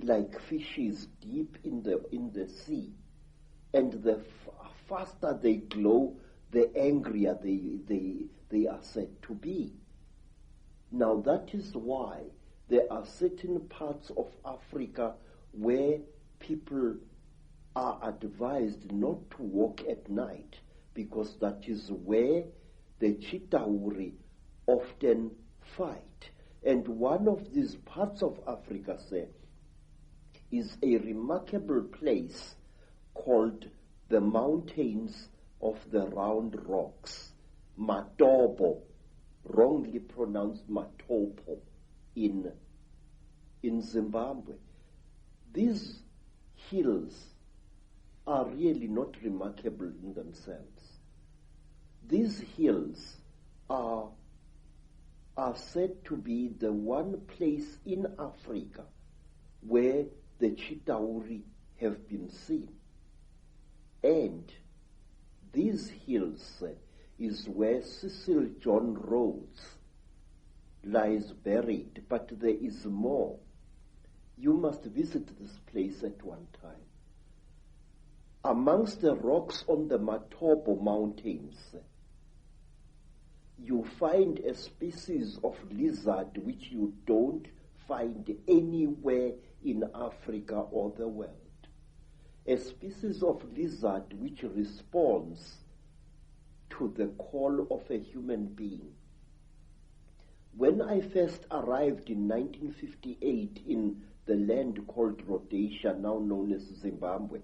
like fishes deep in the sea, and the faster they glow, the angrier they are said to be. Now that is why there are certain parts of Africa where people are advised not to walk at night, because that is where the Chitauri often fight. And one of these parts of Africa, say, is a remarkable place called the Mountains of the Round Rocks, Matopo, wrongly pronounced Matopo, in Zimbabwe. These hills are really not remarkable in themselves. These hills are said to be the one place in Africa where the Chitauri have been seen. And these hills is where Cecil John Rhodes lies buried, but there is more. You must visit this place at one time. Amongst the rocks on the Matopo Mountains, you find a species of lizard which you don't find anywhere in Africa or the world. A species of lizard which responds to the call of a human being. When I first arrived in 1958 in the land called Rhodesia, now known as Zimbabwe,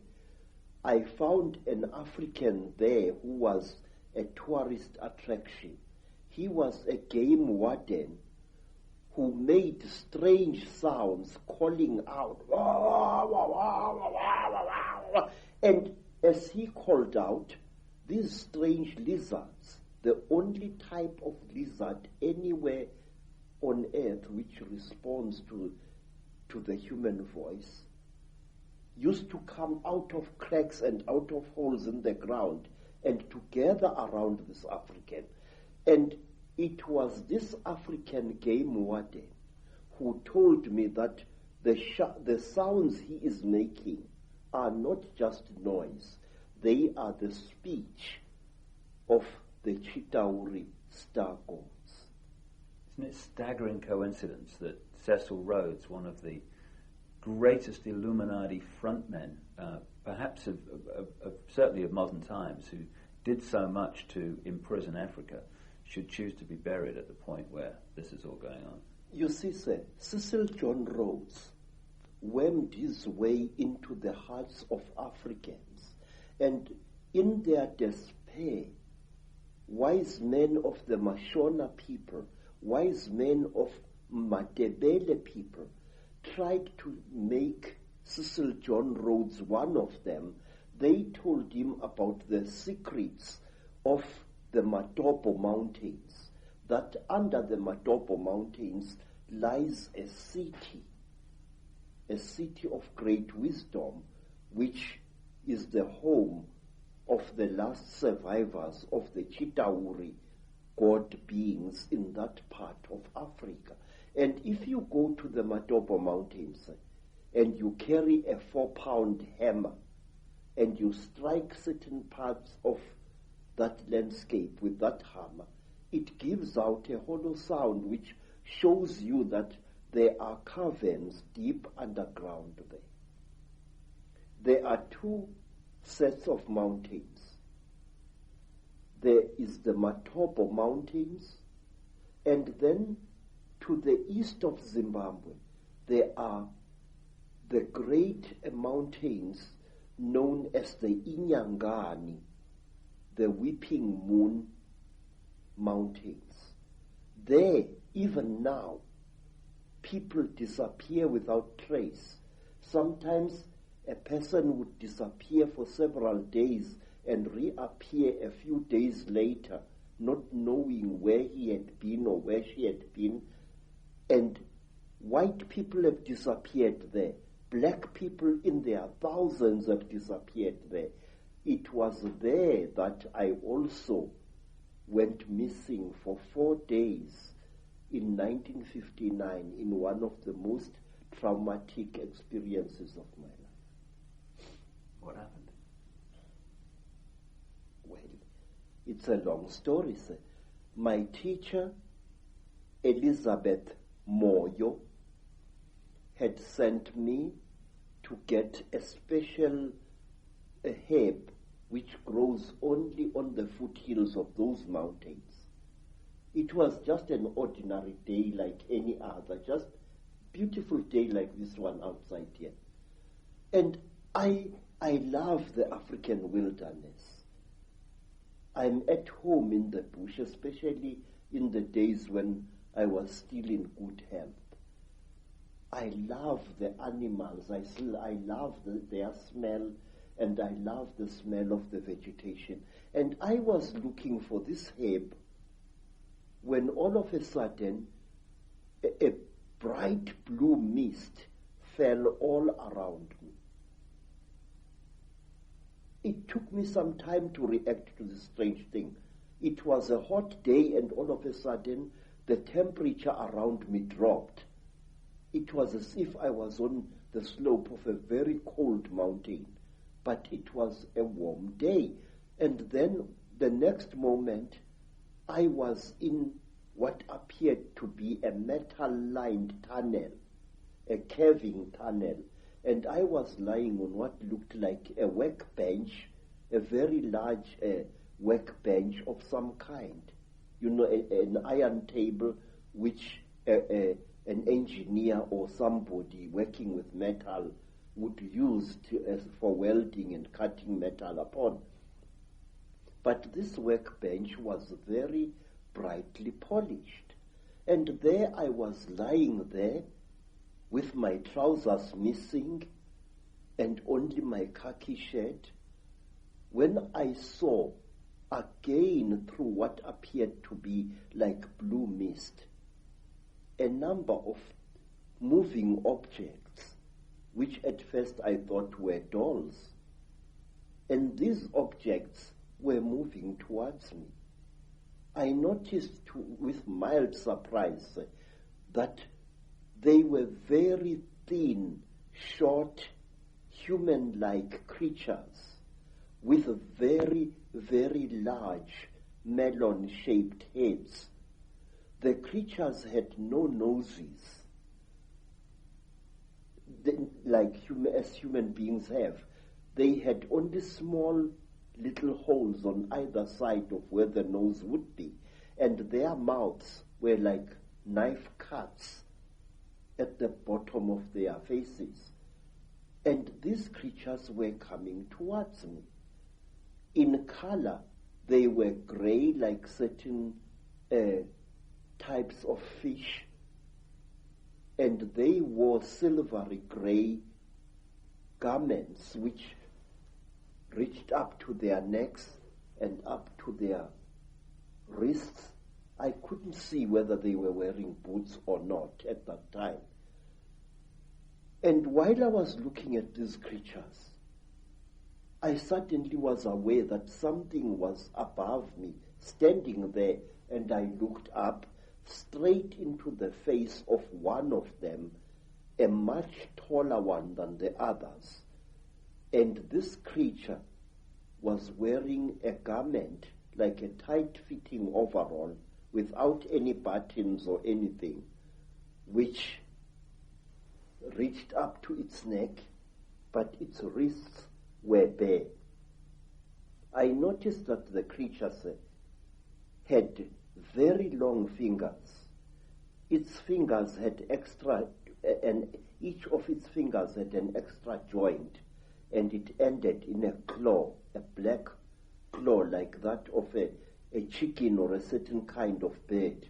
I found an African there who was a tourist attraction. He was a game warden who made strange sounds, calling out, and as he called out, these strange lizards, the only type of lizard anywhere on earth which responds to the human voice, used to come out of cracks and out of holes in the ground and to gather around this African. And it was this African game warden who told me that the sounds he is making are not just noise. They are the speech of the Chitauri star gods. Isn't it a staggering coincidence that Cecil Rhodes, one of the greatest Illuminati frontmen, perhaps certainly of modern times, who did so much to imprison Africa, should choose to be buried at the point where this is all going on? You see, sir, Cecil John Rhodes wormed his way into the hearts of Africans, and in their despair, wise men of the Mashona people, wise men of Matebele people, tried to make Cecil John Rhodes one of them. They told him about the secrets of the Matopo Mountains, that under the Matopo Mountains lies a city of great wisdom, which is the home of the last survivors of the Chitauri god beings in that part of Africa. And if you go to the Matopo Mountains and you carry a 4-pound hammer and you strike certain parts of that landscape with that hammer, it gives out a hollow sound which shows you that there are caverns deep underground there. There are two sets of mountains. There is the Matopo Mountains, and then to the east of Zimbabwe, there are the great mountains known as the Inyangani, the Weeping Moon Mountains. There, even now, people disappear without trace. Sometimes a person would disappear for several days and reappear a few days later, not knowing where he had been or where she had been. And white people have disappeared there. Black people in their thousands have disappeared there. It was there that I also went missing for 4 days in 1959 in one of the most traumatic experiences of my life. What happened? Well, it's a long story, sir. My teacher, Elizabeth Moyo, had sent me to get a special herb which grows only on the foothills of those mountains. It was just an ordinary day like any other, just beautiful day like this one outside here. And I love the African wilderness. I'm at home in the bush, especially in the days when I was still in good health. I love the animals. I love their smell, and I love the smell of the vegetation. And I was looking for this herb when all of a sudden a bright blue mist fell all around me. It took me some time to react to this strange thing. It was a hot day, and all of a sudden the temperature around me dropped. It was as if I was on the slope of a very cold mountain, but it was a warm day. And then the next moment, I was in what appeared to be a metal-lined tunnel, a caving tunnel, and I was lying on what looked like a workbench, a very large workbench of some kind. You know, an iron table which an engineer or somebody working with metal would use for welding and cutting metal upon. But this workbench was very brightly polished. And there I was lying there with my trousers missing and only my khaki shirt, when I saw again through what appeared to be like blue mist a number of moving objects, which at first I thought were dolls. And these objects were moving towards me. I noticed with mild surprise that they were very thin, short, human-like creatures with very, very large melon-shaped heads. The creatures had no noses, as human beings have. They had only small little holes on either side of where the nose would be, and their mouths were like knife cuts at the bottom of their faces. And these creatures were coming towards me. In color, they were gray like certain types of fish, and they wore silvery gray garments which reached up to their necks and up to their wrists. I couldn't see whether they were wearing boots or not at that time. And while I was looking at these creatures, I suddenly was aware that something was above me, standing there, and I looked up straight into the face of one of them, a much taller one than the others. And this creature was wearing a garment like a tight-fitting overall without any buttons or anything, which reached up to its neck, but its wrists were bare. I noticed that the creatures had very long fingers. Its fingers had and each of its fingers had an extra joint, and it ended in a claw, a black claw like that of a chicken or a certain kind of bird,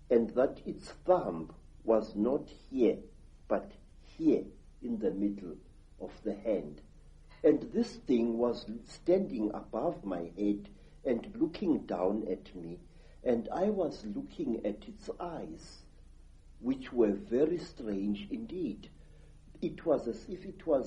and that its thumb was not here, but here in the middle of the hand. And this thing was standing above my head and looking down at me, and I was looking at its eyes, which were very strange indeed. It was as if it was